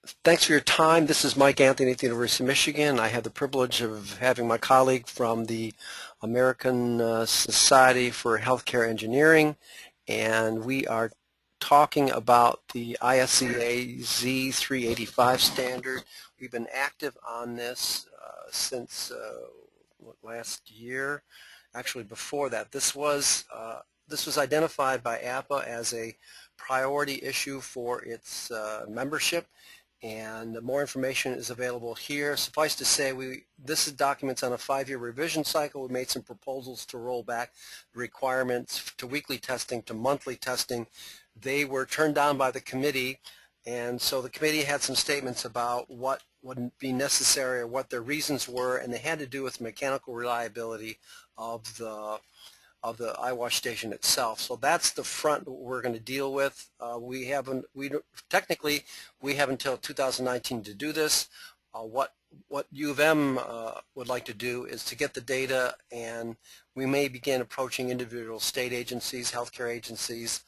Thanks for your time. This is Mike Anthony at the University of Michigan. I have the privilege of having my colleague from the American Society for Healthcare Engineering, and we are talking about the ISEA Z385 standard. We've been active on this since last year. Actually, before that, this was identified by APA as a priority issue for its membership, and more information is available here. Suffice to say, this is documents on a 5-year revision cycle. We made some proposals to roll back requirements to weekly testing to monthly testing. They were turned down by the committee, and so the committee had some statements about what would be necessary or what their reasons were, and they had to do with mechanical reliability of the eyewash station itself. So that's the front we're going to deal with. Technically we have until 2019 to do this. What U of M would like to do is to get the data, and we may begin approaching individual state agencies, healthcare agencies,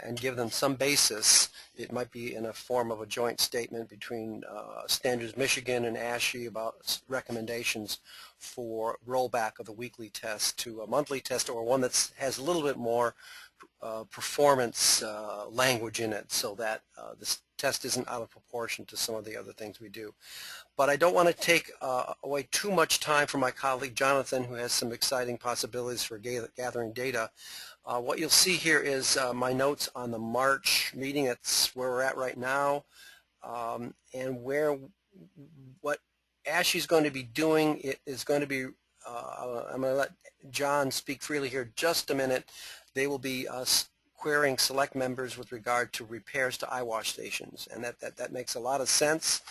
and give them some basis. It might be in a form of a joint statement between Standards Michigan and ASHE about recommendations for rollback of the weekly test to a monthly test, or one that has a little bit more performance language in it, so that this test isn't out of proportion to some of the other things we do. But I don't want to take away too much time from my colleague Jonathan, who has some exciting possibilities for gathering data. What you'll see here is my notes on the March meeting. It's where we're at right now, and what ASHE is going to be doing. It is going to be, I'm going to let John speak freely here just a minute. They will be querying select members with regard to repairs to eyewash stations, and that makes a lot of sense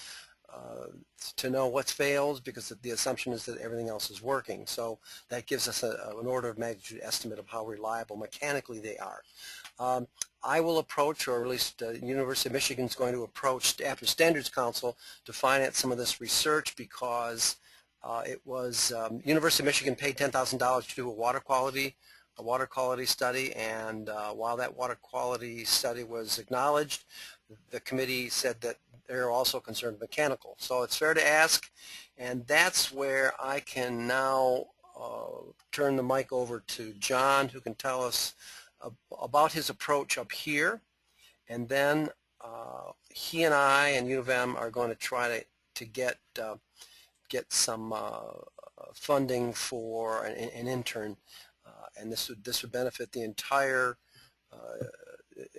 to know what's failed, because the assumption is that everything else is working. So that gives us an order of magnitude estimate of how reliable mechanically they are. I will approach, or at least University of Michigan is going to approach after Standards Council to finance some of this research, because it was University of Michigan paid $10,000 to do a water quality study, and while that water quality study was acknowledged, the committee said that they're also concerned with mechanical. So it's fair to ask, and that's where I can now turn the mic over to John, who can tell us about his approach up here, and then he and I and U of M are going to try to get some funding for an intern, and this would benefit the entire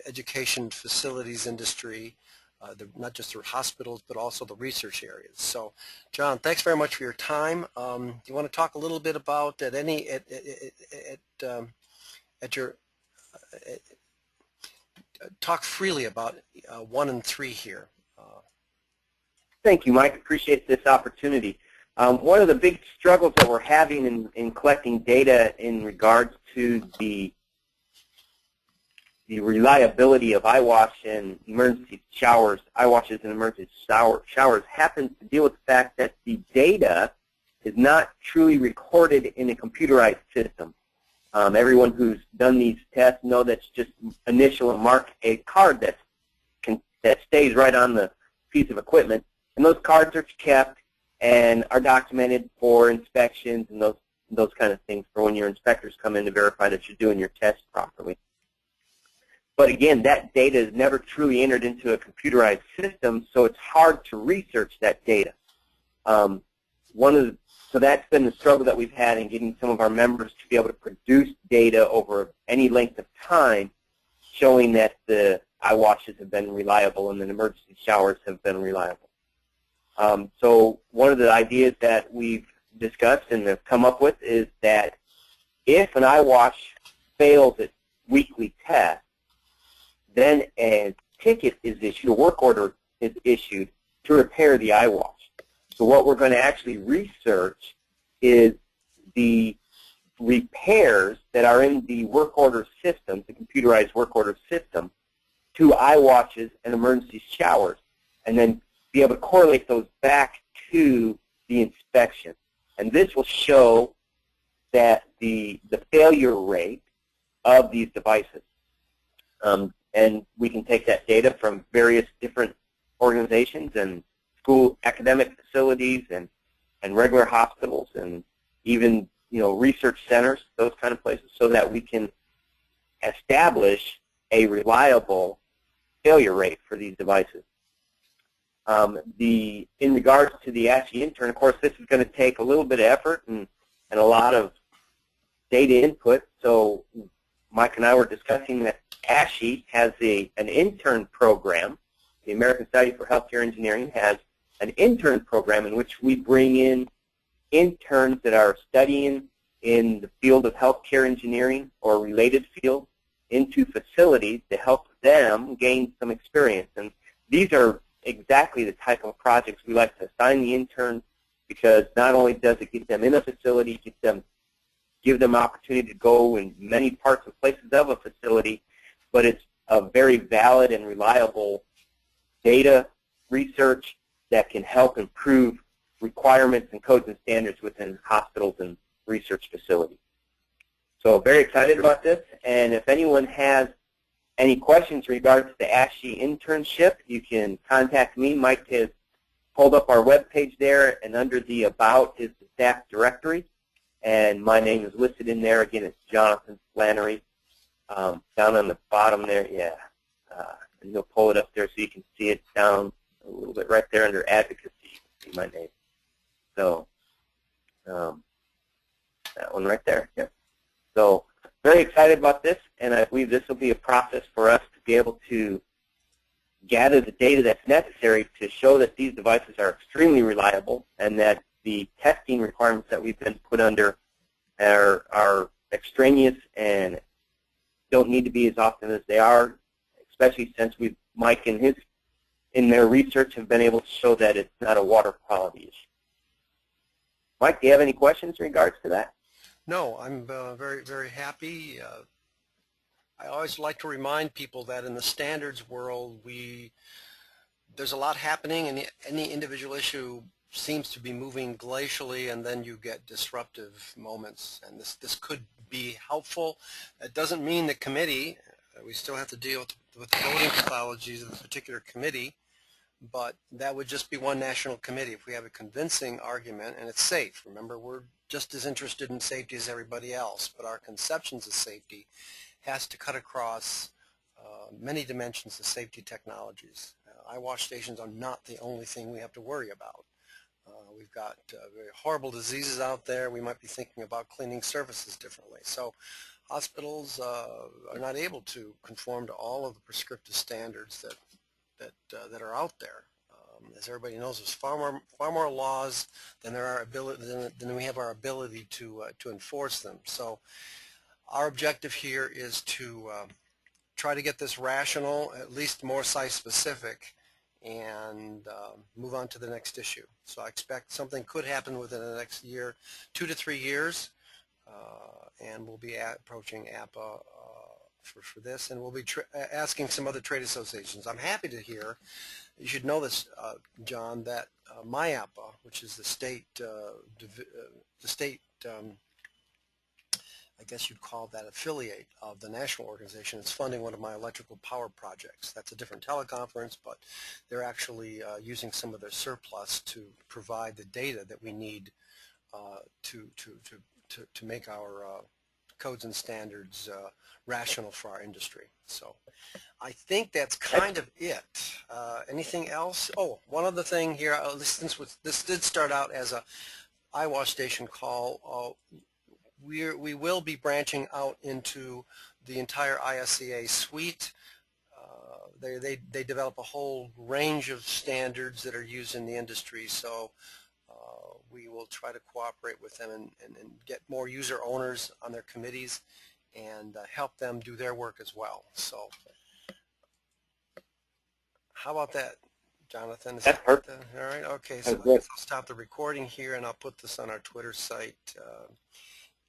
education facilities industry, not just the hospitals, but also the research areas. So, John, thanks very much for your time. Do you want to talk a little bit about talk freely about 1 and 3 here? Thank you, Mike. Appreciate this opportunity. One of the big struggles that we're having in collecting data in regards to the reliability of eyewash and emergency showers, eyewashes and emergency showers, happens to deal with the fact that the data is not truly recorded in a computerized system. Everyone who's done these tests know that's just initial and mark a card that stays right on the piece of equipment, and those cards are kept and are documented for inspections and those kind of things for when your inspectors come in to verify that you're doing your test properly. But again, that data is never truly entered into a computerized system, so it's hard to research that data. So that's been the struggle that we've had in getting some of our members to be able to produce data over any length of time showing that the eyewashes have been reliable and the emergency showers have been reliable. So one of the ideas that we've discussed and have come up with is that if an eyewash fails its weekly test, then a ticket is issued, a work order is issued to repair the eyewash. So what we're going to actually research is the repairs that are in the work order system, the computerized work order system, to eyewashes and emergency showers, and then be able to correlate those back to the inspection. And this will show that the failure rate of these devices. And we can take that data from various different organizations and school academic facilities and regular hospitals and even research centers, those kind of places, so that we can establish a reliable failure rate for these devices. In regards to the ASHE intern, of course, this is going to take a little bit of effort and a lot of data input. So Mike and I were discussing that ASHE has an intern program. The American Society for Healthcare Engineering has an intern program in which we bring in interns that are studying in the field of healthcare engineering or related fields into facilities to help them gain some experience. And these are exactly the type of projects we like to assign the interns, because not only does it get them in a facility, give them opportunity to go in many parts and places of a facility, but it's a very valid and reliable data research that can help improve requirements and codes and standards within hospitals and research facilities. So very excited about this, and if anyone has any questions in regards to the ASHE internship, you can contact me. Mike has pulled up our webpage there, and under the About is the staff directory, and my name is listed in there. Again, it's Jonathan Flannery. Down on the bottom there, yeah. And you'll pull it up there so you can see it down a little bit right there under advocacy. You can see my name. So that one right there. Yep. So very excited about this, and I believe this will be a process for us to be able to gather the data that's necessary to show that these devices are extremely reliable and that the testing requirements that we've been put under are extraneous and don't need to be as often as they are, especially since Mike and in their research have been able to show that it's not a water quality issue. Mike, do you have any questions in regards to that? No, I'm very, very happy. I always like to remind people that in the standards world, there's a lot happening, and any individual issue seems to be moving glacially, and then you get disruptive moments. And this could be helpful. It doesn't mean the committee. We still have to deal with the voting pathologies of the particular committee, but that would just be one national committee if we have a convincing argument and it's safe. Remember, we're just as interested in safety as everybody else, but our conceptions of safety has to cut across many dimensions of safety technologies. Eyewash stations are not the only thing we have to worry about. We've got very horrible diseases out there. We might be thinking about cleaning surfaces differently. So hospitals are not able to conform to all of the prescriptive standards that are out there. As everybody knows, there's far more laws than than we have our ability to enforce them. So our objective here is to try to get this rational, at least more site-specific, and move on to the next issue. So I expect something could happen within the next year, 2 to 3 years, and we'll be approaching APA for this, and we'll be asking some other trade associations. I'm happy to hear, you should know this, John, that MyAPA, which is the state, I guess you'd call that affiliate of the national organization, is funding one of my electrical power projects. That's a different teleconference, but they're actually using some of their surplus to provide the data that we need to make our codes and standards rational for our industry. So I think that's kind of it. Anything else? Oh, one other thing here, since this did start out as a eyewash station call, we will be branching out into the entire ISEA suite. They develop a whole range of standards that are used in the industry, so we will try to cooperate with them and get more user owners on their committees and help them do their work as well. So how about that, Jonathan? That's perfect. All right, okay, so I'll stop the recording here and I'll put this on our Twitter site.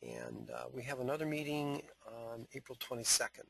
And we have another meeting on April 22nd.